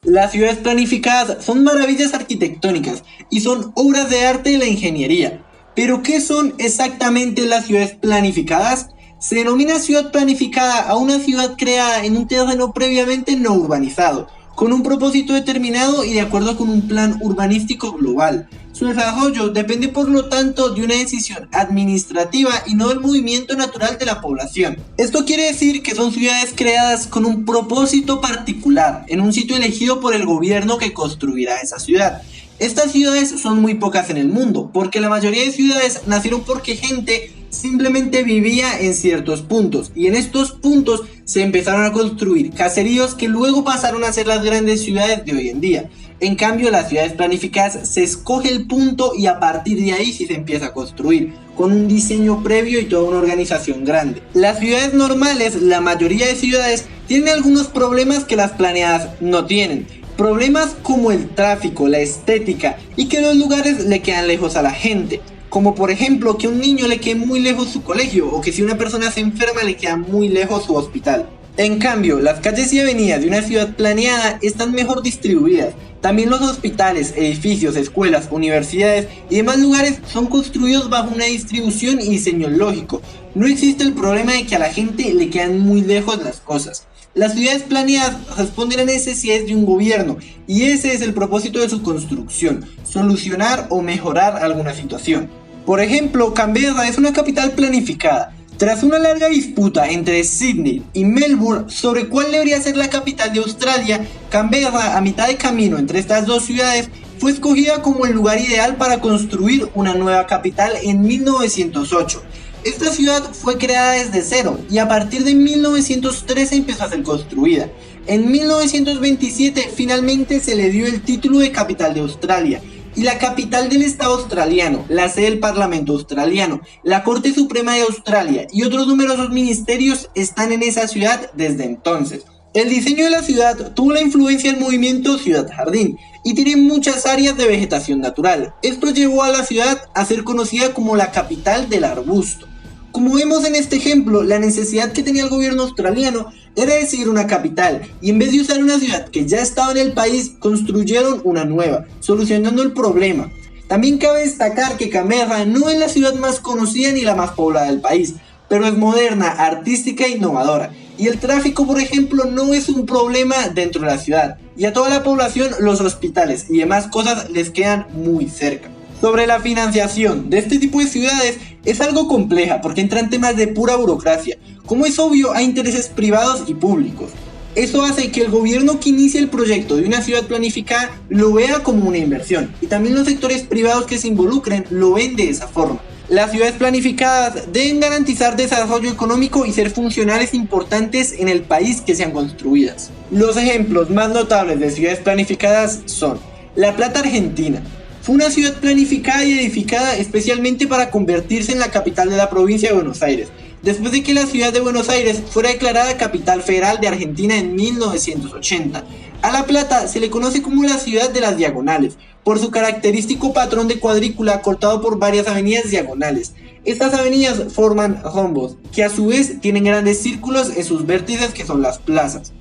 Las ciudades planificadas son maravillas arquitectónicas y son obras de arte de la ingeniería. Pero ¿qué son exactamente las ciudades planificadas? Se denomina ciudad planificada a una ciudad creada en un terreno previamente no urbanizado, con un propósito determinado y de acuerdo con un plan urbanístico global. Su desarrollo depende por lo tanto de una decisión administrativa y no del movimiento natural de la población. Esto quiere decir que son ciudades creadas con un propósito particular, en un sitio elegido por el gobierno que construirá esa ciudad. Estas ciudades son muy pocas en el mundo, porque la mayoría de ciudades nacieron porque gente simplemente vivía en ciertos puntos, y en estos puntos se empezaron a construir caseríos que luego pasaron a ser las grandes ciudades de hoy en día. En cambio, las ciudades planificadas se escoge el punto y a partir de ahí sí se empieza a construir, con un diseño previo y toda una organización grande. Las ciudades normales, la mayoría de ciudades, tienen algunos problemas que las planeadas no tienen. Problemas como el tráfico, la estética y que los lugares le quedan lejos a la gente. Como por ejemplo que a un niño le quede muy lejos su colegio o que si una persona se enferma le queda muy lejos su hospital. En cambio, las calles y avenidas de una ciudad planeada están mejor distribuidas. También los hospitales, edificios, escuelas, universidades y demás lugares son construidos bajo una distribución y diseño lógico. No existe el problema de que a la gente le quedan muy lejos las cosas. Las ciudades planeadas responden a necesidades de un gobierno y ese es el propósito de su construcción, solucionar o mejorar alguna situación. Por ejemplo, Canberra es una capital planificada. Tras una larga disputa entre Sydney y Melbourne sobre cuál debería ser la capital de Australia, Canberra, a mitad de camino entre estas dos ciudades, fue escogida como el lugar ideal para construir una nueva capital en 1908. Esta ciudad fue creada desde cero y a partir de 1913 empezó a ser construida. En 1927 finalmente se le dio el título de capital de Australia y la capital del estado australiano, la sede del Parlamento australiano, la Corte Suprema de Australia y otros numerosos ministerios están en esa ciudad desde entonces. El diseño de la ciudad tuvo la influencia del movimiento Ciudad Jardín y tiene muchas áreas de vegetación natural. Esto llevó a la ciudad a ser conocida como la capital del arbusto. Como vemos en este ejemplo, la necesidad que tenía el gobierno australiano era decidir una capital y en vez de usar una ciudad que ya estaba en el país, construyeron una nueva, solucionando el problema. También cabe destacar que Canberra no es la ciudad más conocida ni la más poblada del país, pero es moderna, artística e innovadora. Y el tráfico, por ejemplo, no es un problema dentro de la ciudad. Y a toda la población los hospitales y demás cosas les quedan muy cerca. Sobre la financiación de este tipo de ciudades es algo compleja porque entran temas de pura burocracia. Como es obvio, hay intereses privados y públicos. Eso hace que el gobierno que inicie el proyecto de una ciudad planificada lo vea como una inversión y también los sectores privados que se involucren lo ven de esa forma. Las ciudades planificadas deben garantizar desarrollo económico y ser funcionales importantes en el país que sean construidas. Los ejemplos más notables de ciudades planificadas son La Plata, Argentina. Fue una ciudad planificada y edificada especialmente para convertirse en la capital de la provincia de Buenos Aires, después de que la ciudad de Buenos Aires fuera declarada capital federal de Argentina en 1980. A La Plata se le conoce como la ciudad de las diagonales, por su característico patrón de cuadrícula cortado por varias avenidas diagonales. Estas avenidas forman rombos, que a su vez tienen grandes círculos en sus vértices que son las plazas.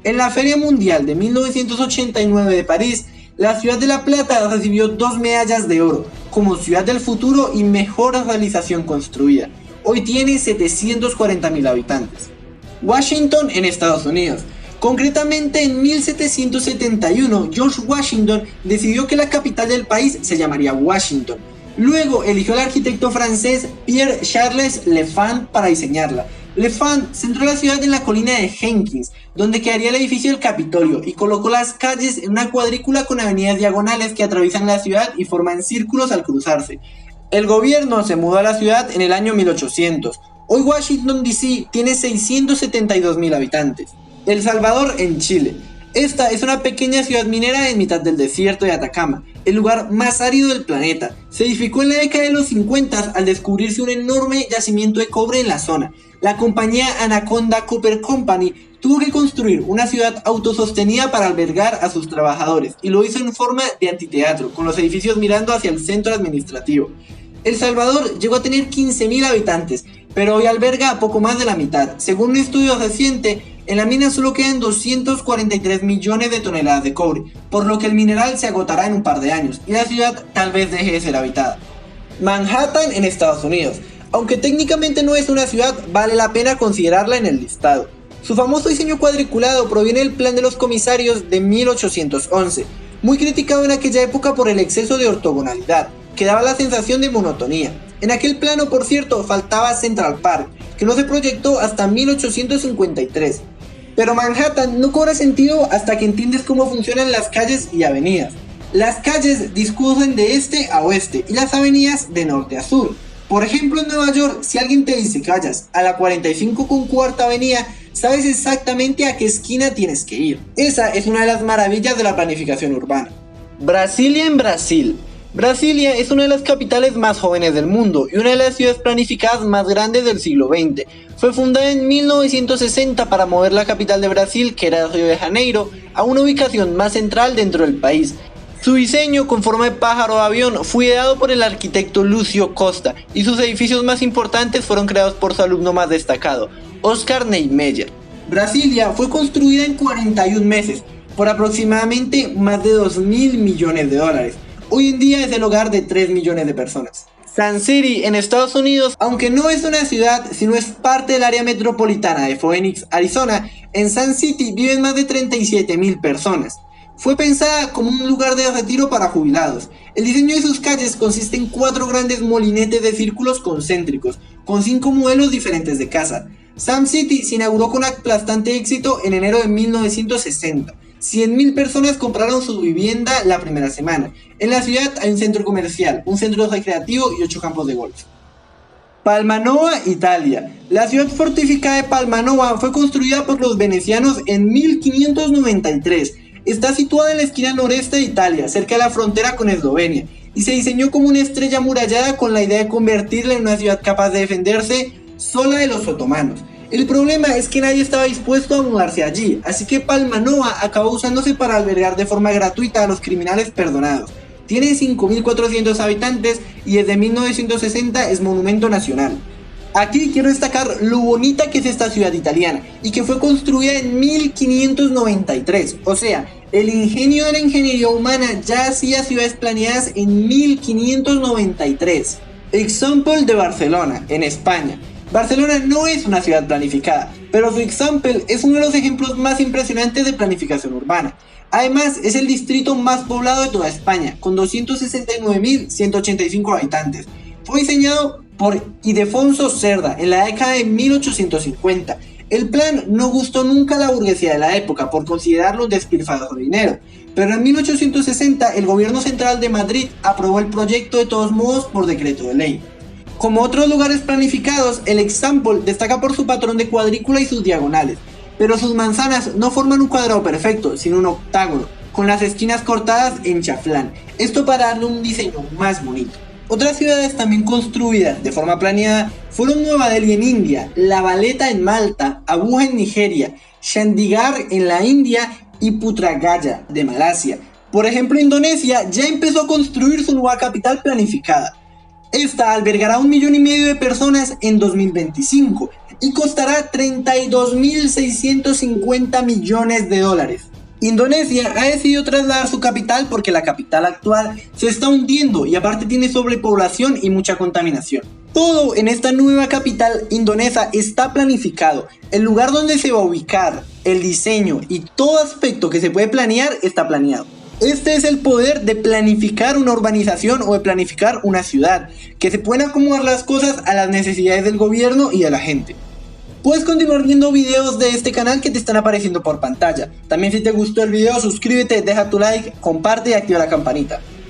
En la Feria Mundial de 1989 de París, la ciudad de La Plata recibió 2 medallas de oro, como ciudad del futuro y mejor realización construida. Hoy tiene 740.000 habitantes. Washington en Estados Unidos. Concretamente en 1771, George Washington decidió que la capital del país se llamaría Washington. Luego eligió al arquitecto francés Pierre Charles L'Enfant para diseñarla. L'Enfant centró la ciudad en la colina de Jenkins, donde quedaría el edificio del Capitolio, y colocó las calles en una cuadrícula con avenidas diagonales que atraviesan la ciudad y forman círculos al cruzarse. El gobierno se mudó a la ciudad en el año 1800. Hoy Washington DC tiene 672.000 habitantes. El Salvador en Chile. Esta es una pequeña ciudad minera en mitad del desierto de Atacama, el lugar más árido del planeta. Se edificó en la década de los 50 al descubrirse un enorme yacimiento de cobre en la zona. La compañía Anaconda Copper Company tuvo que construir una ciudad autosostenida para albergar a sus trabajadores y lo hizo en forma de anfiteatro, con los edificios mirando hacia el centro administrativo. El Salvador llegó a tener 15.000 habitantes, pero hoy alberga a poco más de la mitad. Según un estudio reciente, En la mina solo quedan 243 millones de toneladas de cobre, por lo que el mineral se agotará en un par de años y la ciudad tal vez deje de ser habitada. Manhattan en Estados Unidos. Aunque técnicamente no es una ciudad, vale la pena considerarla en el listado. Su famoso diseño cuadriculado proviene del plan de los comisarios de 1811, muy criticado en aquella época por el exceso de ortogonalidad, que daba la sensación de monotonía. En aquel plano, por cierto, faltaba Central Park, que no se proyectó hasta 1853. Pero Manhattan no cobra sentido hasta que entiendes cómo funcionan las calles y avenidas. Las calles discurren de este a oeste y las avenidas de norte a sur. Por ejemplo, en Nueva York, si alguien te dice que vayas a la 45 con cuarta avenida, sabes exactamente a qué esquina tienes que ir. Esa es una de las maravillas de la planificación urbana. Brasilia en Brasil. Brasilia es una de las capitales más jóvenes del mundo y una de las ciudades planificadas más grandes del siglo XX. Fue fundada en 1960 para mover la capital de Brasil, que era Río de Janeiro, a una ubicación más central dentro del país. Su diseño con forma de pájaro o avión fue ideado por el arquitecto Lúcio Costa y sus edificios más importantes fueron creados por su alumno más destacado, Oscar Niemeyer. Brasilia fue construida en 41 meses por aproximadamente más de 2.000 millones de dólares. Hoy en día es el hogar de 3 millones de personas. Sun City en Estados Unidos, aunque no es una ciudad, sino es parte del área metropolitana de Phoenix, Arizona, en Sun City viven más de 37.000 personas. Fue pensada como un lugar de retiro para jubilados. El diseño de sus calles consiste en 4 grandes molinetes de círculos concéntricos, con 5 modelos diferentes de casa. Sun City se inauguró con aplastante éxito en enero de 1960. 100.000 personas compraron su vivienda la primera semana. En la ciudad hay un centro comercial, un centro recreativo y 8 campos de golf. Palmanova, Italia. La ciudad fortificada de Palmanova fue construida por los venecianos en 1593. Está situada en la esquina noreste de Italia, cerca de la frontera con Eslovenia, y se diseñó como una estrella amurallada con la idea de convertirla en una ciudad capaz de defenderse sola de los otomanos. El problema es que nadie estaba dispuesto a mudarse allí, así que Palmanova acabó usándose para albergar de forma gratuita a los criminales perdonados. Tiene 5.400 habitantes y desde 1960 es monumento nacional. Aquí quiero destacar lo bonita que es esta ciudad italiana y que fue construida en 1593, o sea, el ingenio de la ingeniería humana ya hacía ciudades planeadas en 1593. Example de Barcelona, en España. Barcelona no es una ciudad planificada, pero su example es uno de los ejemplos más impresionantes de planificación urbana. Además, es el distrito más poblado de toda España, con 269.185 habitantes. Fue diseñado por Ildefonso Cerda en la década de 1850. El plan no gustó nunca a la burguesía de la época por considerarlo un despilfarro de dinero, pero en 1860 el gobierno central de Madrid aprobó el proyecto de todos modos por decreto de ley. Como otros lugares planificados, el Example destaca por su patrón de cuadrícula y sus diagonales, pero sus manzanas no forman un cuadrado perfecto, sino un octágono, con las esquinas cortadas en chaflán, esto para darle un diseño más bonito. Otras ciudades también construidas de forma planeada fueron Nueva Delhi en India, La Valeta en Malta, Abuja en Nigeria, Chandigarh en la India y Putragaya de Malasia. Por ejemplo, Indonesia ya empezó a construir su nueva capital planificada. Esta albergará 1,5 millones de personas en 2025 y costará 32.650 millones de dólares. Indonesia ha decidido trasladar su capital porque la capital actual se está hundiendo y aparte tiene sobrepoblación y mucha contaminación. Todo en esta nueva capital indonesa está planificado. El lugar donde se va a ubicar, el diseño y todo aspecto que se puede planear está planeado. Este es el poder de planificar una urbanización o de planificar una ciudad, que se pueden acomodar las cosas a las necesidades del gobierno y de la gente. Puedes continuar viendo videos de este canal que te están apareciendo por pantalla. También si te gustó el video, suscríbete, deja tu like, comparte y activa la campanita.